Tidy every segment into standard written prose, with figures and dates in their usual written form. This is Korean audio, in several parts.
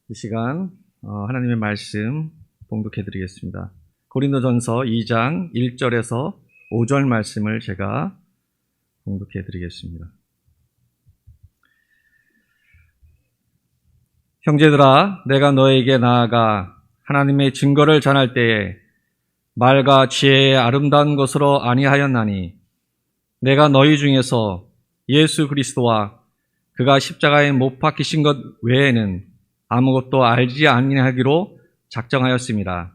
이 시간 하나님의 말씀 봉독해 드리겠습니다. 고린도전서 2장 1절에서 5절 말씀을 제가 봉독해 드리겠습니다. 형제들아, 내가 너에게 나아가 하나님의 증거를 전할 때에 말과 지혜의 아름다운 것으로 아니하였나니 내가 너희 중에서 예수 그리스도와 그가 십자가에 못 박히신 것 외에는 아무것도 알지 아니하기로 작정하였습니다.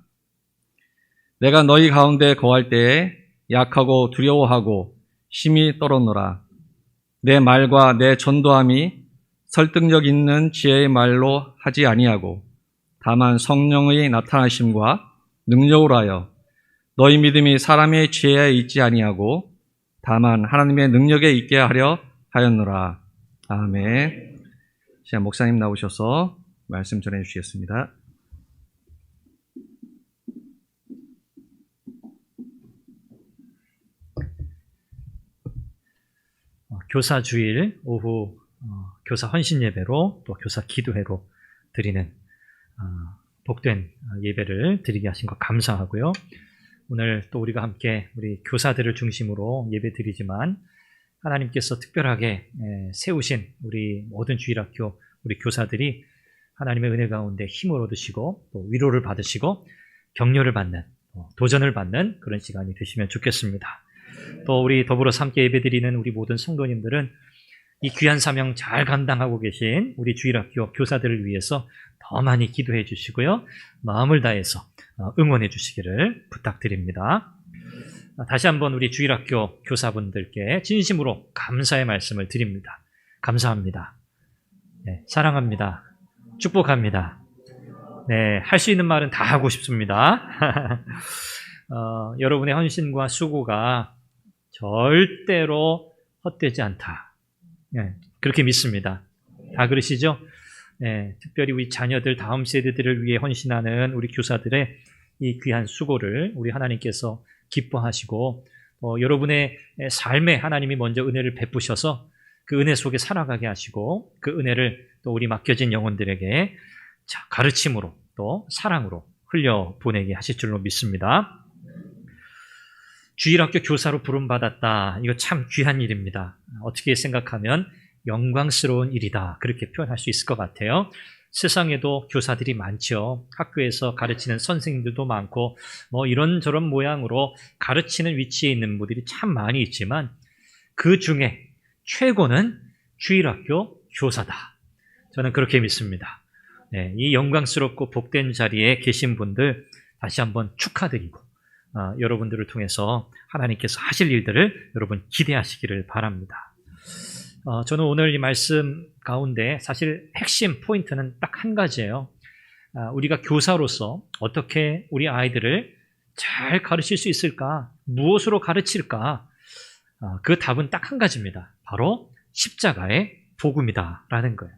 내가 너희 가운데 거할 때에 약하고 두려워하고 심히 떨었노라. 내 말과 내 전도함이 설득력 있는 지혜의 말로 하지 아니하고 다만 성령의 나타나심과 능력으로 하여 너희 믿음이 사람의 지혜에 있지 아니하고 다만 하나님의 능력에 있게 하려 하였노라. 아멘. 자, 목사님 나오셔서 말씀 전해 주시겠습니다. 교사 주일 오후 교사 헌신 예배로 또 교사 기도회로 드리는 복된 예배를 드리게 하신 것 감사하고요. 오늘 또 우리가 함께 우리 교사들을 중심으로 예배 드리지만 하나님께서 특별하게 세우신 우리 모든 주일학교 우리 교사들이 하나님의 은혜 가운데 힘을 얻으시고 또 위로를 받으시고 격려를 받는 도전을 받는 그런 시간이 되시면 좋겠습니다. 또 우리 더불어서 함께 예배드리는 우리 모든 성도님들은 이 귀한 사명 잘 감당하고 계신 우리 주일학교 교사들을 위해서 더 많이 기도해 주시고요. 마음을 다해서 응원해 주시기를 부탁드립니다. 다시 한번 우리 주일학교 교사분들께 진심으로 감사의 말씀을 드립니다. 감사합니다. 네, 사랑합니다. 축복합니다. 네, 할 수 있는 말은 다 하고 싶습니다. 여러분의 헌신과 수고가 절대로 헛되지 않다. 네, 그렇게 믿습니다. 다 그러시죠? 네, 특별히 우리 자녀들, 다음 세대들을 위해 헌신하는 우리 교사들의 이 귀한 수고를 우리 하나님께서 기뻐하시고 여러분의 삶에 하나님이 먼저 은혜를 베푸셔서 그 은혜 속에 살아가게 하시고 그 은혜를 또 우리 맡겨진 영혼들에게 가르침으로 또 사랑으로 흘려보내게 하실 줄로 믿습니다. 주일학교 교사로 부름받았다. 이거 참 귀한 일입니다. 어떻게 생각하면 영광스러운 일이다. 그렇게 표현할 수 있을 것 같아요. 세상에도 교사들이 많죠. 학교에서 가르치는 선생님들도 많고 이런저런 모양으로 가르치는 위치에 있는 분들이 참 많이 있지만 그 중에 최고는 주일학교 교사다. 저는 그렇게 믿습니다. 네, 이 영광스럽고 복된 자리에 계신 분들 다시 한번 축하드리고 여러분들을 통해서 하나님께서 하실 일들을 여러분 기대하시기를 바랍니다. 저는 오늘 이 말씀 가운데 사실 핵심 포인트는 딱 한 가지예요. 우리가 교사로서 어떻게 우리 아이들을 잘 가르칠 수 있을까? 무엇으로 가르칠까? 그 답은 딱 한 가지입니다. 바로 십자가의 복음이다라는 거예요.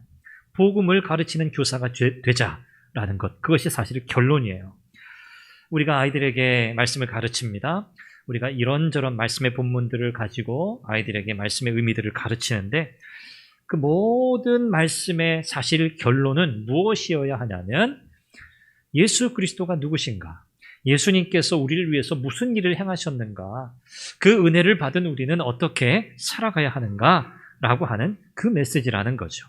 복음을 가르치는 교사가 되자라는 것, 그것이 사실 결론이에요. 우리가 아이들에게 말씀을 가르칩니다. 우리가 이런저런 말씀의 본문들을 가지고 아이들에게 말씀의 의미들을 가르치는데 그 모든 말씀의 사실 결론은 무엇이어야 하냐면 예수 그리스도가 누구신가? 예수님께서 우리를 위해서 무슨 일을 행하셨는가? 그 은혜를 받은 우리는 어떻게 살아가야 하는가라고 하는 그 메시지라는 거죠.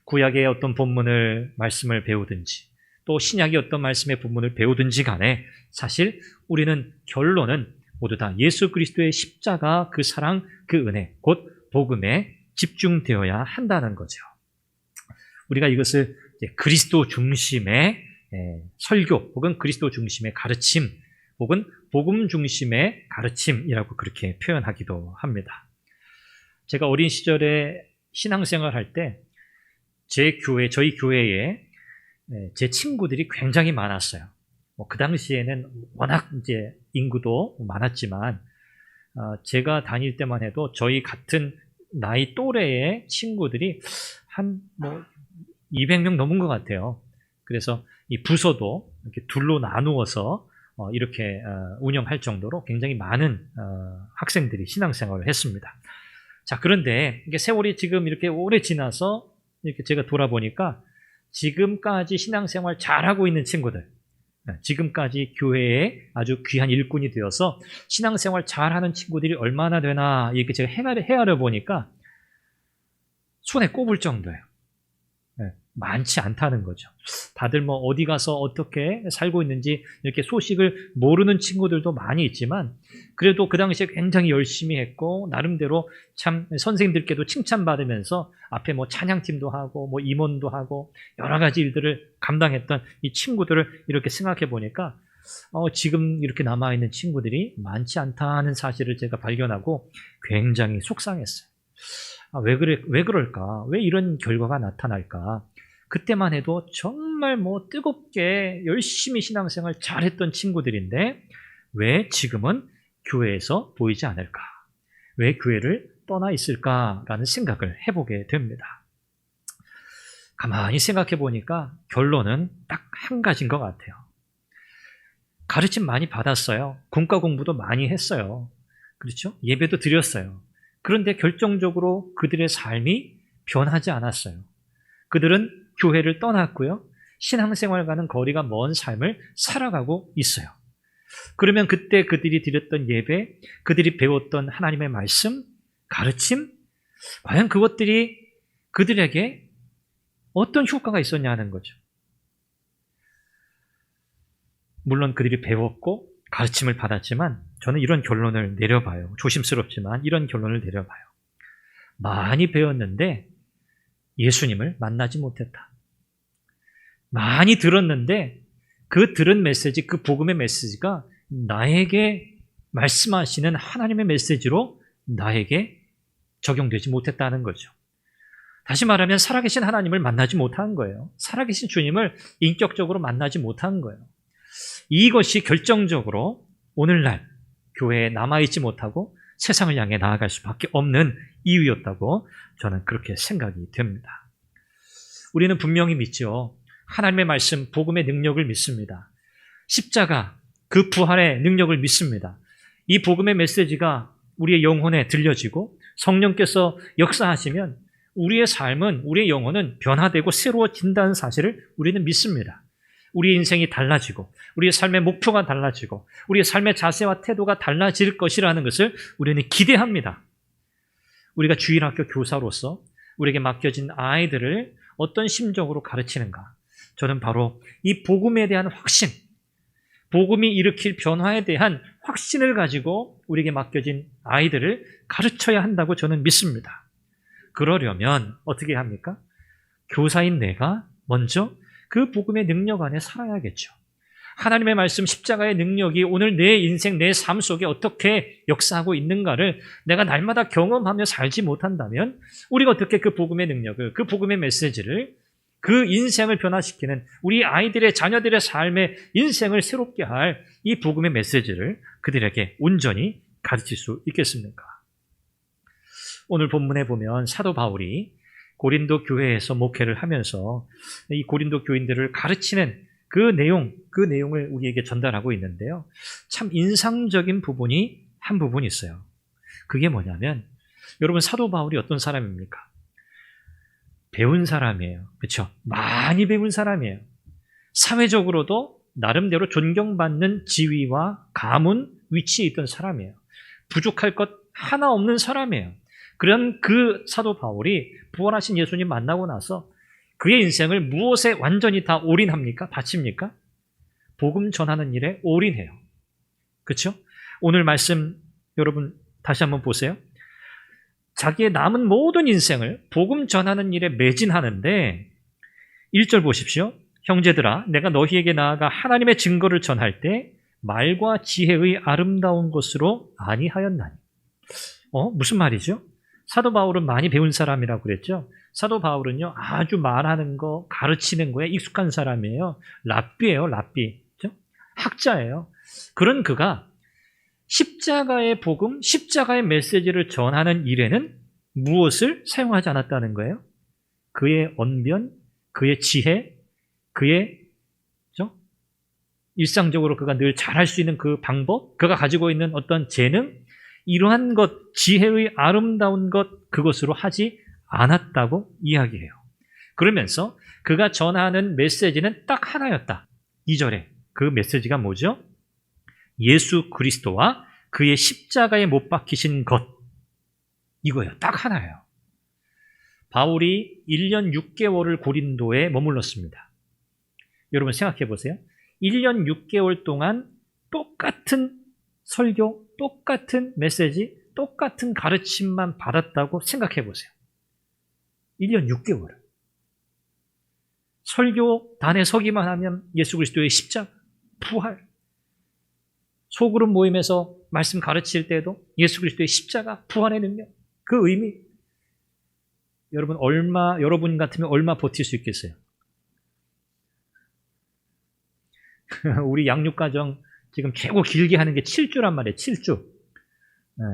구약의 어떤 본문을 말씀을 배우든지 또 신약의 어떤 말씀의 본문을 배우든지 간에 사실 우리는 결론은 모두 다 예수 그리스도의 십자가, 그 사랑, 그 은혜, 곧 복음에 집중되어야 한다는 거죠. 우리가 이것을 그리스도 중심의 설교 혹은 그리스도 중심의 가르침 혹은 복음 중심의 가르침이라고 그렇게 표현하기도 합니다. 제가 어린 시절에 신앙생활 할 때 저희 교회에 제 친구들이 굉장히 많았어요. 그 당시에는 워낙 이제 인구도 많았지만 제가 다닐 때만 해도 저희 같은 나이 또래의 친구들이 한 200명 넘은 것 같아요. 그래서 이 부서도 이렇게 둘로 나누어서 이렇게 운영할 정도로 굉장히 많은 학생들이 신앙생활을 했습니다. 자, 그런데 이게 세월이 지금 이렇게 오래 지나서 이렇게 제가 돌아보니까 지금까지 신앙생활 잘하고 있는 친구들, 지금까지 교회에 아주 귀한 일꾼이 되어서 신앙생활 잘하는 친구들이 얼마나 되나 이렇게 제가 헤아려 보니까 손에 꼽을 정도예요. 많지 않다는 거죠. 다들 뭐 어디 가서 어떻게 살고 있는지 이렇게 소식을 모르는 친구들도 많이 있지만 그래도 그 당시에 굉장히 열심히 했고 나름대로 참 선생님들께도 칭찬받으면서 앞에 뭐 찬양팀도 하고 뭐 임원도 하고 여러 가지 일들을 감당했던 이 친구들을 이렇게 생각해 보니까 지금 이렇게 남아있는 친구들이 많지 않다는 사실을 제가 발견하고 굉장히 속상했어요. 왜 그럴까? 왜 이런 결과가 나타날까? 그때만 해도 정말 뭐 뜨겁게 열심히 신앙생활 잘했던 친구들인데 왜 지금은 교회에서 보이지 않을까? 왜 교회를 떠나 있을까라는 생각을 해보게 됩니다. 가만히 생각해 보니까 결론은 딱 한 가지인 것 같아요. 가르침 많이 받았어요. 군과 공부도 많이 했어요. 그렇죠? 예배도 드렸어요. 그런데 결정적으로 그들의 삶이 변하지 않았어요. 그들은 교회를 떠났고요. 신앙생활과는 거리가 먼 삶을 살아가고 있어요. 그러면 그때 그들이 드렸던 예배, 그들이 배웠던 하나님의 말씀, 가르침, 과연 그것들이 그들에게 어떤 효과가 있었냐는 거죠. 물론 그들이 배웠고 가르침을 받았지만 저는 이런 결론을 내려봐요. 조심스럽지만 이런 결론을 내려봐요. 많이 배웠는데 예수님을 만나지 못했다. 많이 들었는데 그 들은 메시지, 그 복음의 메시지가 나에게 말씀하시는 하나님의 메시지로 나에게 적용되지 못했다는 거죠. 다시 말하면 살아계신 하나님을 만나지 못한 거예요. 살아계신 주님을 인격적으로 만나지 못한 거예요. 이것이 결정적으로 오늘날 교회에 남아있지 못하고 세상을 향해 나아갈 수밖에 없는 이유였다고 저는 그렇게 생각이 됩니다. 우리는 분명히 믿죠. 하나님의 말씀, 복음의 능력을 믿습니다. 십자가, 그 부활의 능력을 믿습니다. 이 복음의 메시지가 우리의 영혼에 들려지고 성령께서 역사하시면 우리의 삶은, 우리의 영혼은 변화되고 새로워진다는 사실을 우리는 믿습니다. 우리의 인생이 달라지고 우리의 삶의 목표가 달라지고 우리의 삶의 자세와 태도가 달라질 것이라는 것을 우리는 기대합니다. 우리가 주일학교 교사로서 우리에게 맡겨진 아이들을 어떤 심정으로 가르치는가? 저는 바로 이 복음에 대한 확신, 복음이 일으킬 변화에 대한 확신을 가지고 우리에게 맡겨진 아이들을 가르쳐야 한다고 저는 믿습니다. 그러려면 어떻게 합니까? 교사인 내가 먼저 그 복음의 능력 안에 살아야겠죠. 하나님의 말씀 십자가의 능력이 오늘 내 인생, 내 삶 속에 어떻게 역사하고 있는가를 내가 날마다 경험하며 살지 못한다면 우리가 어떻게 그 복음의 능력을, 그 복음의 메시지를, 그 인생을 변화시키는 우리 아이들의, 자녀들의 삶의 인생을 새롭게 할 이 복음의 메시지를 그들에게 온전히 가르칠 수 있겠습니까? 오늘 본문에 보면 사도 바울이 고린도 교회에서 목회를 하면서 이 고린도 교인들을 가르치는 그 내용을 우리에게 전달하고 있는데요. 참 인상적인 부분이 한 부분 있어요. 그게 뭐냐면, 여러분 사도 바울이 어떤 사람입니까? 배운 사람이에요. 그렇죠? 많이 배운 사람이에요. 사회적으로도 나름대로 존경받는 지위와 가문, 위치에 있던 사람이에요. 부족할 것 하나 없는 사람이에요. 그런 그 사도 바울이 부활하신 예수님 만나고 나서 그의 인생을 무엇에 완전히 다 올인합니까? 바칩니까? 복음 전하는 일에 올인해요. 그렇죠? 오늘 말씀 여러분 다시 한번 보세요. 자기의 남은 모든 인생을 복음 전하는 일에 매진하는데 1절 보십시오. 형제들아, 내가 너희에게 나아가 하나님의 증거를 전할 때 말과 지혜의 아름다운 것으로 아니하였나니. 무슨 말이죠? 사도 바울은 많이 배운 사람이라고 그랬죠. 사도 바울은요, 아주 말하는 거, 가르치는 거에 익숙한 사람이에요. 랍비예요, 랍비. 그렇죠? 학자예요. 그런 그가 십자가의 복음, 십자가의 메시지를 전하는 일에는 무엇을 사용하지 않았다는 거예요? 그의 언변, 그의 지혜, 그의 그렇죠? 일상적으로 그가 늘 잘할 수 있는 그 방법, 그가 가지고 있는 어떤 재능, 이러한 것, 지혜의 아름다운 것, 그것으로 하지 않았다고 이야기해요. 그러면서 그가 전하는 메시지는 딱 하나였다. 2절에 그 메시지가 뭐죠? 예수 그리스도와 그의 십자가에 못 박히신 것. 이거예요. 딱 하나예요. 바울이 1년 6개월을 고린도에 머물렀습니다. 여러분 생각해 보세요. 1년 6개월 동안 똑같은 설교, 똑같은 메시지, 똑같은 가르침만 받았다고 생각해 보세요. 1년 6개월. 설교단에 서기만 하면 예수 그리스도의 십자가, 부활. 소그룹 모임에서 말씀 가르칠 때도 예수 그리스도의 십자가, 부활의 능력. 그 의미. 여러분 같으면 얼마 버틸 수 있겠어요? 우리 양육가정 지금 최고 길게 하는 게 7주란 말이에요. 7주. 네.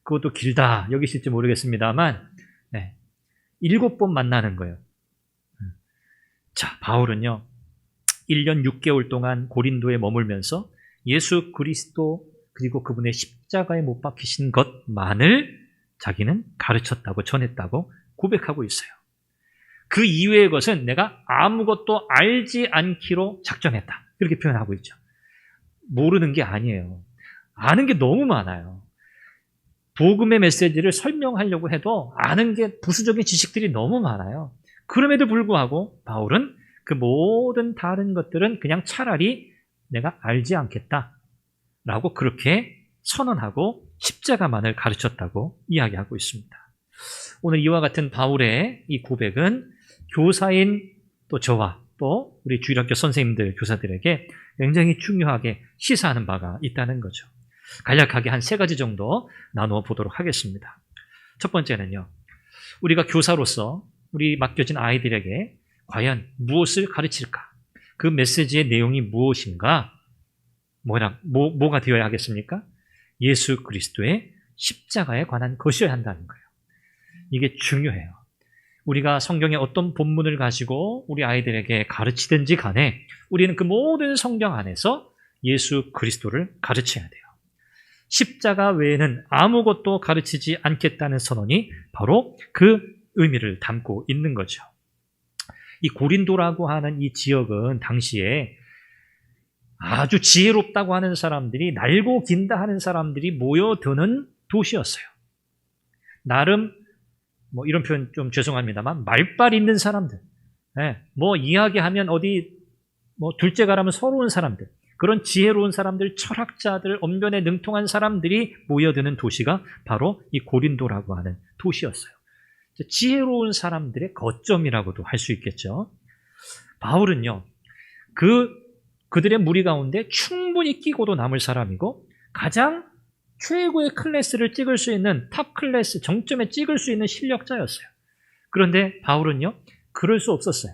그것도 길다 여기실지 모르겠습니다만 7번 만나는 거예요. 자, 바울은요 1년 6개월 동안 고린도에 머물면서 예수 그리스도 그리고 그분의 십자가에 못 박히신 것만을 자기는 가르쳤다고 전했다고 고백하고 있어요. 그 이외의 것은 내가 아무것도 알지 않기로 작정했다. 그렇게 표현하고 있죠. 모르는 게 아니에요. 아는 게 너무 많아요. 복음의 메시지를 설명하려고 해도 아는 게 부수적인 지식들이 너무 많아요. 그럼에도 불구하고 바울은 그 모든 다른 것들은 그냥 차라리 내가 알지 않겠다라고 그렇게 선언하고 십자가만을 가르쳤다고 이야기하고 있습니다. 오늘 이와 같은 바울의 이 고백은 교사인 또 저와 또 우리 주일학교 선생님들, 교사들에게 굉장히 중요하게 시사하는 바가 있다는 거죠. 간략하게 한 3가지 정도 나누어 보도록 하겠습니다. 첫 번째는요, 우리가 교사로서 우리 맡겨진 아이들에게 과연 무엇을 가르칠까? 그 메시지의 내용이 무엇인가? 뭐가 되어야 하겠습니까? 예수 그리스도의 십자가에 관한 것이어야 한다는 거예요. 이게 중요해요. 우리가 성경의 어떤 본문을 가지고 우리 아이들에게 가르치든지 간에 우리는 그 모든 성경 안에서 예수 그리스도를 가르쳐야 돼요. 십자가 외에는 아무것도 가르치지 않겠다는 선언이 바로 그 의미를 담고 있는 거죠. 이 고린도라고 하는 이 지역은 당시에 아주 지혜롭다고 하는 사람들이, 날고 긴다 하는 사람들이 모여드는 도시였어요. 나름 이런 표현 좀 죄송합니다만 말빨 있는 사람들, 이야기하면 어디 둘째 가라면 서러운 사람들, 그런 지혜로운 사람들, 철학자들, 언변에 능통한 사람들이 모여드는 도시가 바로 이 고린도라고 하는 도시였어요. 지혜로운 사람들의 거점이라고도 할 수 있겠죠. 바울은요, 그들의 무리 가운데 충분히 끼고도 남을 사람이고 가장 최고의 클래스를 찍을 수 있는 탑 클래스, 정점에 찍을 수 있는 실력자였어요. 그런데 바울은요, 그럴 수 없었어요.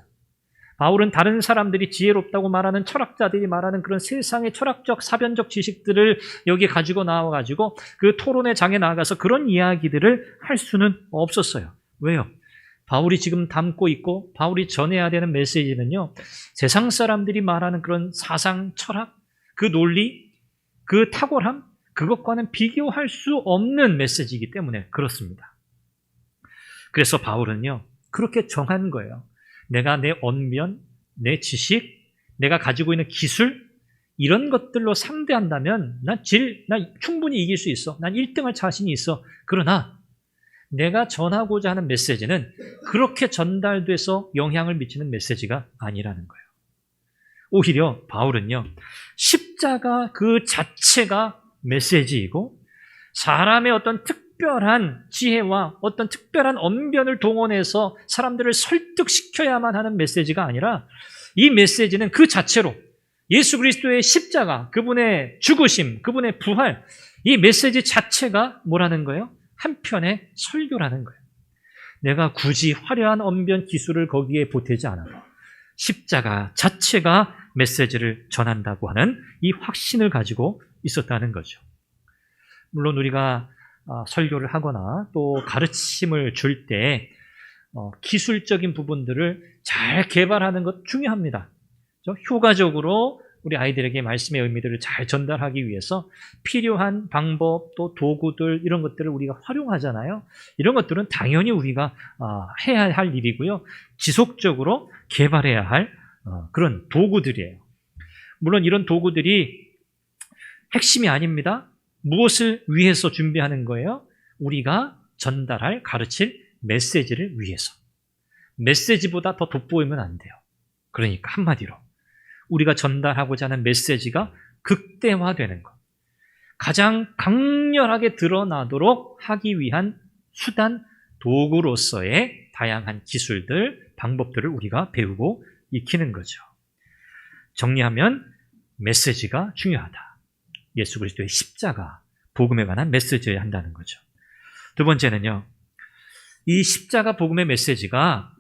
바울은 다른 사람들이 지혜롭다고 말하는 철학자들이 말하는 그런 세상의 철학적, 사변적 지식들을 여기 가지고 나와가지고 그 토론의 장에 나가서 그런 이야기들을 할 수는 없었어요. 왜요? 바울이 지금 담고 있고 바울이 전해야 되는 메시지는요, 세상 사람들이 말하는 그런 사상, 철학, 그 논리, 그 탁월함, 그것과는 비교할 수 없는 메시지이기 때문에 그렇습니다. 그래서 바울은요, 그렇게 정한 거예요. 내가 내 언변, 내 지식, 내가 가지고 있는 기술, 이런 것들로 상대한다면 난 충분히 이길 수 있어. 난 1등할 자신이 있어. 그러나 내가 전하고자 하는 메시지는 그렇게 전달돼서 영향을 미치는 메시지가 아니라는 거예요. 오히려 바울은요, 십자가 그 자체가 메시지이고 사람의 어떤 특별한 지혜와 어떤 특별한 언변을 동원해서 사람들을 설득시켜야만 하는 메시지가 아니라 이 메시지는 그 자체로 예수 그리스도의 십자가, 그분의 죽으심, 그분의 부활, 이 메시지 자체가 뭐라는 거예요? 한편의 설교라는 거예요. 내가 굳이 화려한 언변 기술을 거기에 보태지 않아도 십자가 자체가 메시지를 전한다고 하는 이 확신을 가지고 있었다는 거죠. 물론 우리가 설교를 하거나 또 가르침을 줄 때 기술적인 부분들을 잘 개발하는 것 중요합니다. 효과적으로 우리 아이들에게 말씀의 의미들을 잘 전달하기 위해서 필요한 방법 또 도구들 이런 것들을 우리가 활용하잖아요. 이런 것들은 당연히 우리가 해야 할 일이고요. 지속적으로 개발해야 할 그런 도구들이에요. 물론 이런 도구들이 핵심이 아닙니다. 무엇을 위해서 준비하는 거예요? 우리가 전달할 가르칠 메시지를 위해서. 메시지보다 더 돋보이면 안 돼요. 그러니까 한마디로 우리가 전달하고자 하는 메시지가 극대화되는 것. 가장 강렬하게 드러나도록 하기 위한 수단, 도구로서의 다양한 기술들, 방법들을 우리가 배우고 익히는 거죠. 정리하면 메시지가 중요하다. 예수 그리스도의 십자가, 복음에 관한 메시지여야 한다는 거죠. 두 번째는요, 이 십자가 복음의 메시지가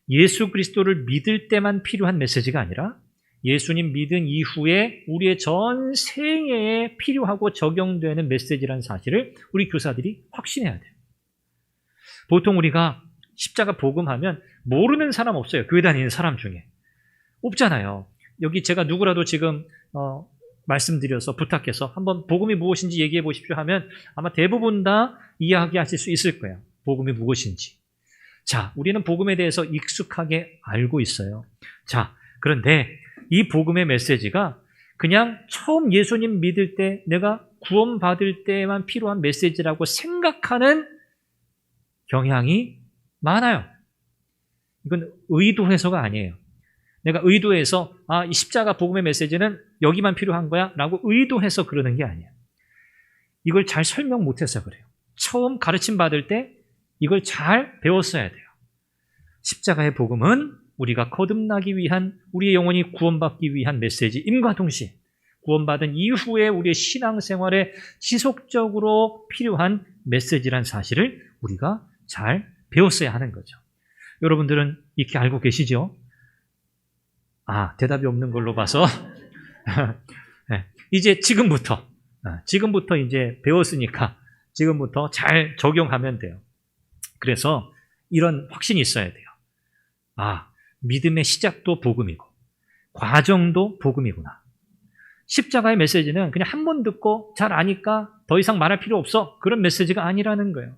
예수 그리스도를 믿을 때만 필요한 메시지가 아니라 예수님 믿은 이후에 우리의 전 생애에 필요하고 적용되는 메시지라는 사실을 우리 교사들이 확신해야 돼요. 보통 우리가 십자가 복음하면 모르는 사람 없어요. 교회 다니는 사람 중에. 없잖아요. 여기 제가 누구라도 지금 말씀드려서 부탁해서 한번 복음이 무엇인지 얘기해 보십시오 하면 아마 대부분 다 이야기하실 수 있을 거예요. 복음이 무엇인지. 자, 우리는 복음에 대해서 익숙하게 알고 있어요. 자, 그런데 이 복음의 메시지가 그냥 처음 예수님 믿을 때 내가 구원받을 때만 필요한 메시지라고 생각하는 경향이 많아요. 이건 의도해서가 아니에요. 내가 의도해서 이 십자가 복음의 메시지는 여기만 필요한 거야 라고 의도해서 그러는 게 아니에요. 이걸 잘 설명 못해서 그래요. 처음 가르침 받을 때 이걸 잘 배웠어야 돼요. 십자가의 복음은 우리가 거듭나기 위한, 우리의 영혼이 구원받기 위한 메시지임과 동시에 구원받은 이후에 우리의 신앙생활에 지속적으로 필요한 메시지란 사실을 우리가 잘 배웠어야 하는 거죠. 여러분들은 이렇게 알고 계시죠? 대답이 없는 걸로 봐서 네, 이제 지금부터 이제 배웠으니까 지금부터 잘 적용하면 돼요. 그래서 이런 확신이 있어야 돼요. 믿음의 시작도 복음이고 과정도 복음이구나. 십자가의 메시지는 그냥 한 번 듣고 잘 아니까 더 이상 말할 필요 없어. 그런 메시지가 아니라는 거예요.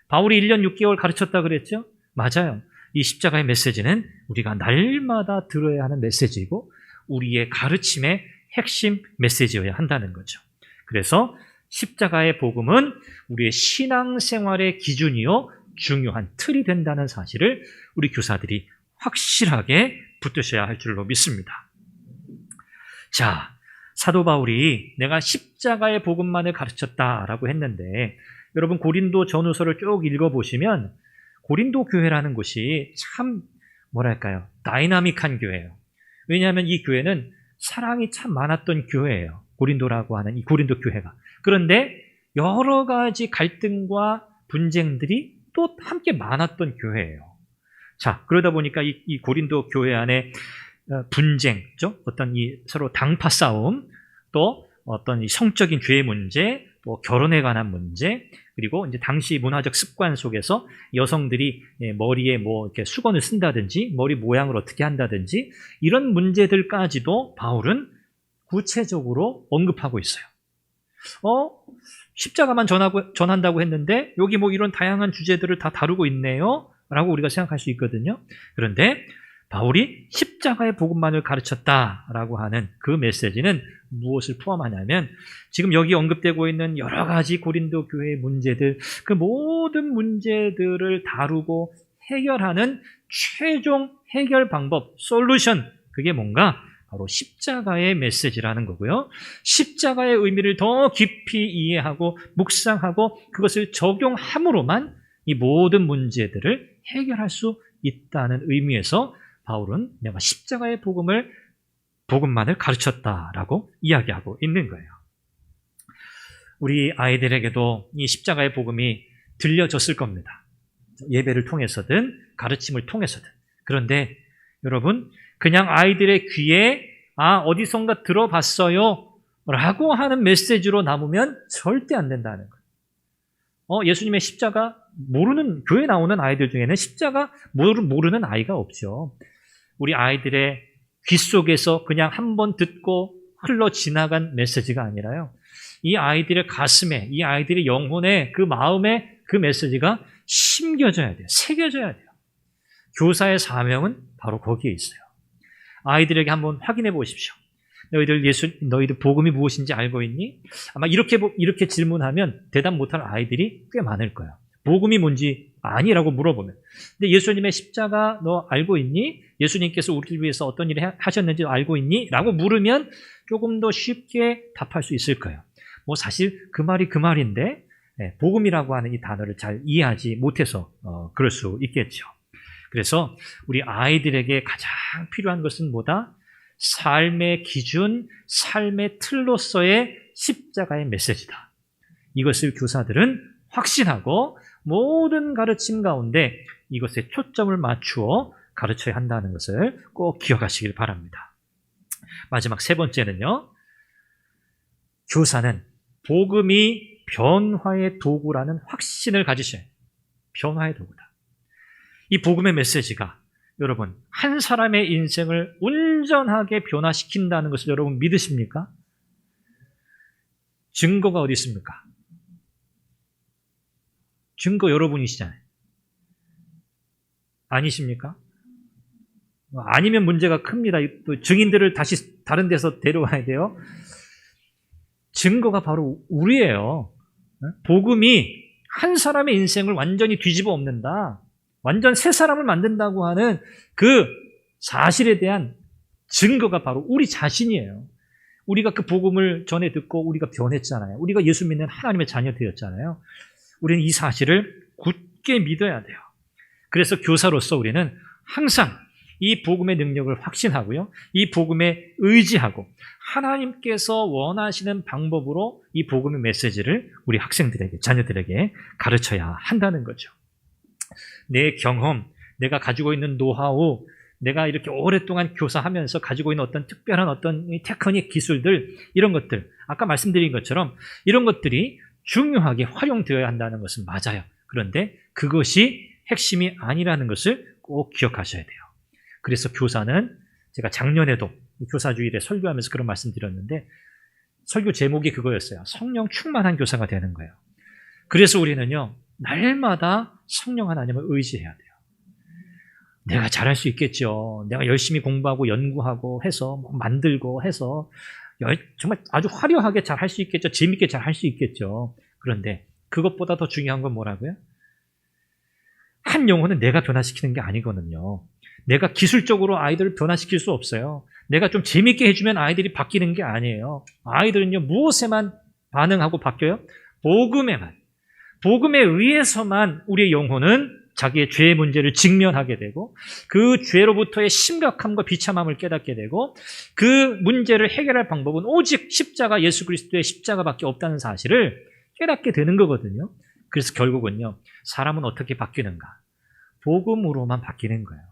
바울이 1년 6개월 가르쳤다 그랬죠? 맞아요. 이 십자가의 메시지는 우리가 날마다 들어야 하는 메시지이고 우리의 가르침의 핵심 메시지여야 한다는 거죠. 그래서 십자가의 복음은 우리의 신앙생활의 기준이요 중요한 틀이 된다는 사실을 우리 교사들이 확실하게 붙드셔야 할 줄로 믿습니다. 자, 사도 바울이 내가 십자가의 복음만을 가르쳤다라고 했는데 여러분 고린도 전후서를 쭉 읽어보시면 고린도 교회라는 곳이 참 다이나믹한 교회예요. 왜냐하면 이 교회는 사랑이 참 많았던 교회예요. 고린도라고 하는 이 고린도 교회가. 그런데 여러 가지 갈등과 분쟁들이 또 함께 많았던 교회예요. 자, 그러다 보니까 이 고린도 교회 안에 분쟁죠. 어떤 이 서로 당파 싸움, 또 어떤 이 성적인 죄의 문제, 또 결혼에 관한 문제, 그리고 이제 당시 문화적 습관 속에서 여성들이 머리에 이렇게 수건을 쓴다든지, 머리 모양을 어떻게 한다든지, 이런 문제들까지도 바울은 구체적으로 언급하고 있어요. 십자가만 전한다고 했는데, 여기 이런 다양한 주제들을 다 다루고 있네요. 라고 우리가 생각할 수 있거든요. 그런데 바울이 십자가의 복음만을 가르쳤다라고 하는 그 메시지는 무엇을 포함하냐면 지금 여기 언급되고 있는 여러 가지 고린도 교회의 문제들, 그 모든 문제들을 다루고 해결하는 최종 해결 방법, 솔루션, 그게 뭔가 바로 십자가의 메시지라는 거고요. 십자가의 의미를 더 깊이 이해하고 묵상하고 그것을 적용함으로만 이 모든 문제들을 해결할 수 있다는 의미에서 바울은 내가 십자가의 복음만을 가르쳤다라고 이야기하고 있는 거예요. 우리 아이들에게도 이 십자가의 복음이 들려졌을 겁니다. 예배를 통해서든 가르침을 통해서든. 그런데 여러분, 그냥 아이들의 귀에 어디선가 들어봤어요 라고 하는 메시지로 남으면 절대 안 된다는 거예요. 예수님의 십자가 모르는, 교회 나오는 아이들 중에는 십자가 모르는 아이가 없죠. 우리 아이들의 귀 속에서 그냥 한 번 듣고 흘러 지나간 메시지가 아니라요. 이 아이들의 가슴에, 이 아이들의 영혼에, 그 마음에 그 메시지가 심겨져야 돼요. 새겨져야 돼요. 교사의 사명은 바로 거기에 있어요. 아이들에게 한번 확인해 보십시오. 너희들 복음이 무엇인지 알고 있니? 아마 이렇게 질문하면 대답 못할 아이들이 꽤 많을 거예요. 복음이 뭔지 아니라고 물어보면. 근데 예수님의 십자가 너 알고 있니? 예수님께서 우리를 위해서 어떤 일을 하셨는지 알고 있니? 라고 물으면 조금 더 쉽게 답할 수 있을 거예요. 뭐 사실 그 말이 그 말인데 복음이라고 하는 이 단어를 잘 이해하지 못해서 그럴 수 있겠죠. 그래서 우리 아이들에게 가장 필요한 것은 뭐다? 삶의 기준, 삶의 틀로서의 십자가의 메시지다. 이것을 교사들은 확신하고 모든 가르침 가운데 이것에 초점을 맞추어 가르쳐야 한다는 것을 꼭 기억하시길 바랍니다. 마지막 세 번째는요. 교사는 복음이 변화의 도구라는 확신을 가지셔야 해요. 변화의 도구다. 이 복음의 메시지가 여러분 한 사람의 인생을 온전하게 변화시킨다는 것을 여러분 믿으십니까? 증거가 어디 있습니까? 증거 여러분이시잖아요. 아니십니까? 아니면 문제가 큽니다. 또 증인들을 다시 다른 데서 데려와야 돼요. 증거가 바로 우리예요. 복음이 한 사람의 인생을 완전히 뒤집어 엎는다. 완전 새 사람을 만든다고 하는 그 사실에 대한 증거가 바로 우리 자신이에요. 우리가 그 복음을 전해 듣고 우리가 변했잖아요. 우리가 예수 믿는 하나님의 자녀 되었잖아요. 우리는 이 사실을 굳게 믿어야 돼요. 그래서 교사로서 우리는 항상 이 복음의 능력을 확신하고요. 이 복음에 의지하고 하나님께서 원하시는 방법으로 이 복음의 메시지를 우리 학생들에게, 자녀들에게 가르쳐야 한다는 거죠. 내 경험, 내가 가지고 있는 노하우, 내가 이렇게 오랫동안 교사하면서 가지고 있는 어떤 특별한 어떤 테크닉 기술들, 이런 것들, 아까 말씀드린 것처럼 이런 것들이 중요하게 활용되어야 한다는 것은 맞아요. 그런데 그것이 핵심이 아니라는 것을 꼭 기억하셔야 돼요. 그래서 교사는 제가 작년에도 교사주일에 설교하면서 그런 말씀 드렸는데 설교 제목이 그거였어요. 성령 충만한 교사가 되는 거예요. 그래서 우리는요. 날마다 성령 하나님을 의지해야 돼요. 내가 잘할 수 있겠죠. 내가 열심히 공부하고 연구하고 해서 만들고 해서 정말 아주 화려하게 잘할 수 있겠죠. 재밌게 잘할 수 있겠죠. 그런데 그것보다 더 중요한 건 뭐라고요? 한 영혼은 내가 변화시키는 게 아니거든요. 내가 기술적으로 아이들을 변화시킬 수 없어요. 내가 좀 재밌게 해주면 아이들이 바뀌는 게 아니에요. 아이들은요, 무엇에만 반응하고 바뀌어요? 복음에만. 복음에 의해서만 우리의 영혼은 자기의 죄의 문제를 직면하게 되고 그 죄로부터의 심각함과 비참함을 깨닫게 되고 그 문제를 해결할 방법은 오직 십자가, 예수 그리스도의 십자가밖에 없다는 사실을 깨닫게 되는 거거든요. 그래서 결국은요, 사람은 어떻게 바뀌는가? 복음으로만 바뀌는 거예요.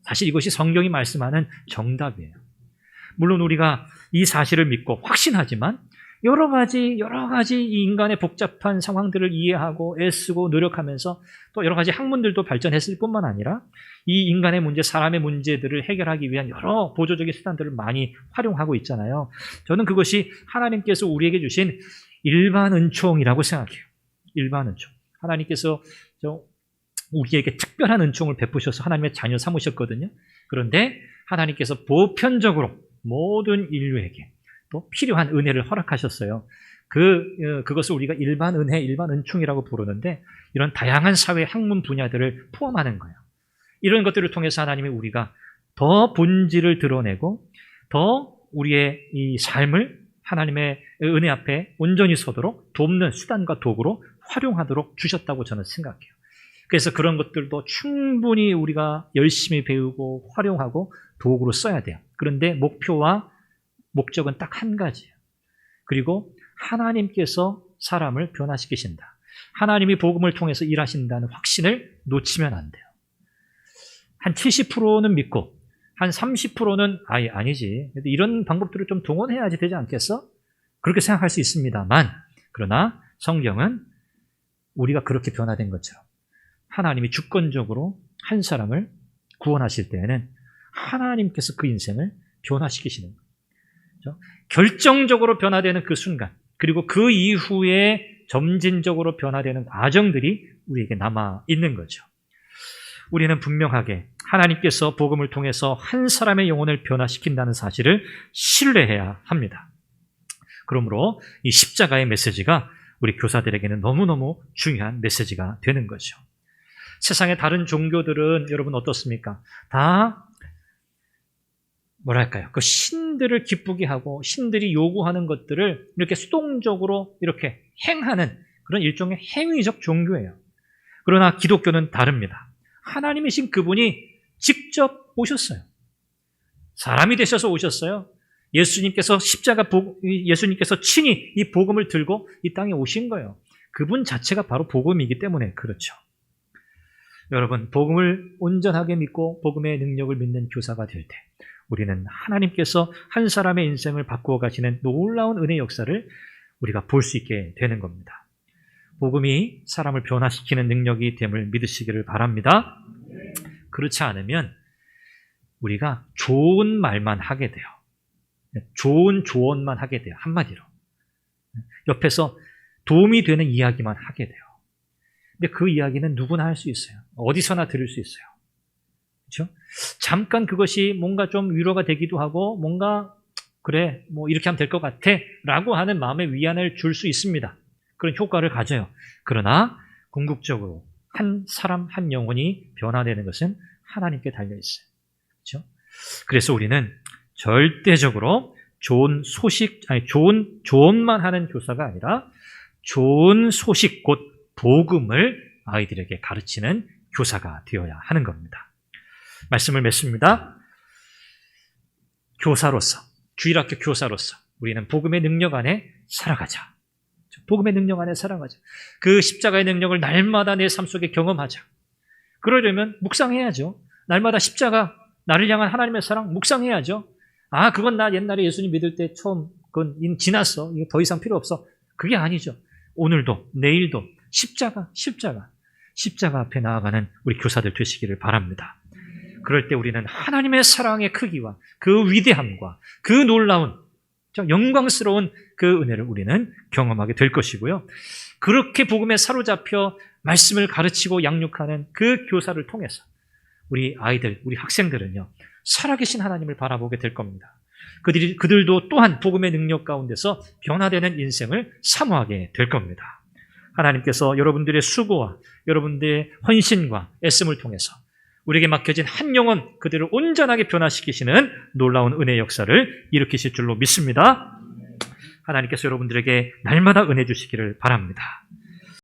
사실 이것이 성경이 말씀하는 정답이에요. 물론 우리가 이 사실을 믿고 확신하지만 여러 가지 이 인간의 복잡한 상황들을 이해하고 애쓰고 노력하면서 또 여러 가지 학문들도 발전했을 뿐만 아니라 이 인간의 문제, 사람의 문제들을 해결하기 위한 여러 보조적인 수단들을 많이 활용하고 있잖아요. 저는 그것이 하나님께서 우리에게 주신 일반 은총이라고 생각해요. 일반 은총. 하나님께서 우리에게 특별한 은총을 베푸셔서 하나님의 자녀 삼으셨거든요. 그런데 하나님께서 보편적으로 모든 인류에게 또 필요한 은혜를 허락하셨어요. 그것을 우리가 일반 은혜, 일반 은총이라고 부르는데 이런 다양한 사회 학문 분야들을 포함하는 거예요. 이런 것들을 통해서 하나님이 우리가 더 본질을 드러내고 더 우리의 이 삶을 하나님의 은혜 앞에 온전히 서도록 돕는 수단과 도구로 활용하도록 주셨다고 저는 생각해요. 그래서 그런 것들도 충분히 우리가 열심히 배우고 활용하고 도구로 써야 돼요. 그런데 목표와 목적은 딱 한 가지예요. 그리고 하나님께서 사람을 변화시키신다. 하나님이 복음을 통해서 일하신다는 확신을 놓치면 안 돼요. 한 70%는 믿고 한 30%는 아예 아니지. 이런 방법들을 좀 동원해야지 되지 않겠어? 그렇게 생각할 수 있습니다만 그러나 성경은 우리가 그렇게 변화된 것처럼 하나님이 주권적으로 한 사람을 구원하실 때에는 하나님께서 그 인생을 변화시키시는 거예요. 그렇죠? 결정적으로 변화되는 그 순간, 그리고 그 이후에 점진적으로 변화되는 과정들이 우리에게 남아 있는 거죠. 우리는 분명하게 하나님께서 복음을 통해서 한 사람의 영혼을 변화시킨다는 사실을 신뢰해야 합니다. 그러므로 이 십자가의 메시지가 우리 교사들에게는 너무너무 중요한 메시지가 되는 거죠. 세상의 다른 종교들은 여러분 어떻습니까? 다 뭐랄까요? 그 신들을 기쁘게 하고 신들이 요구하는 것들을 이렇게 수동적으로 이렇게 행하는 그런 일종의 행위적 종교예요. 그러나 기독교는 다릅니다. 하나님이신 그분이 직접 오셨어요. 사람이 되셔서 오셨어요. 예수님께서 예수님께서 친히 이 복음을 들고 이 땅에 오신 거예요. 그분 자체가 바로 복음이기 때문에 그렇죠. 여러분, 복음을 온전하게 믿고 복음의 능력을 믿는 교사가 될 때 우리는 하나님께서 한 사람의 인생을 바꾸어 가시는 놀라운 은혜 역사를 우리가 볼 수 있게 되는 겁니다. 복음이 사람을 변화시키는 능력이 됨을 믿으시기를 바랍니다. 그렇지 않으면 우리가 좋은 말만 하게 돼요. 좋은 조언만 하게 돼요. 한마디로. 옆에서 도움이 되는 이야기만 하게 돼요. 근데 그 이야기는 누구나 할 수 있어요. 어디서나 들을 수 있어요. 그렇죠? 잠깐 그것이 뭔가 좀 위로가 되기도 하고 뭔가 그래 뭐 이렇게 하면 될 것 같아 라고 하는 마음의 위안을 줄 수 있습니다. 그런 효과를 가져요. 그러나 궁극적으로 한 사람 한 영혼이 변화되는 것은 하나님께 달려있어요. 그렇죠? 그래서 우리는 절대적으로 좋은 소식, 좋은 조언만 하는 교사가 아니라 좋은 소식, 곧 복음을 아이들에게 가르치는 교사가 되어야 하는 겁니다. 말씀을 맺습니다. 교사로서, 주일학교 교사로서 우리는 복음의 능력 안에 살아가자. 복음의 능력 안에 살아가자. 그 십자가의 능력을 날마다 내 삶 속에 경험하자. 그러려면 묵상해야죠. 날마다 십자가, 나를 향한 하나님의 사랑 묵상해야죠. 아, 그건 나 옛날에 예수님 믿을 때 처음, 그건 지났어. 이거 더 이상 필요 없어. 그게 아니죠. 오늘도, 내일도 십자가 앞에 나아가는 우리 교사들 되시기를 바랍니다. 그럴 때 우리는 하나님의 사랑의 크기와 그 위대함과 그 놀라운 영광스러운 그 은혜를 우리는 경험하게 될 것이고요. 그렇게 복음에 사로잡혀 말씀을 가르치고 양육하는 그 교사를 통해서 우리 아이들, 우리 학생들은요, 살아계신 하나님을 바라보게 될 겁니다. 그들도 또한 복음의 능력 가운데서 변화되는 인생을 사모하게 될 겁니다. 하나님께서 여러분들의 수고와 여러분들의 헌신과 애씀을 통해서 우리에게 맡겨진 한 영혼 그들을 온전하게 변화시키시는 놀라운 은혜의 역사를 일으키실 줄로 믿습니다. 하나님께서 여러분들에게 날마다 은혜 주시기를 바랍니다.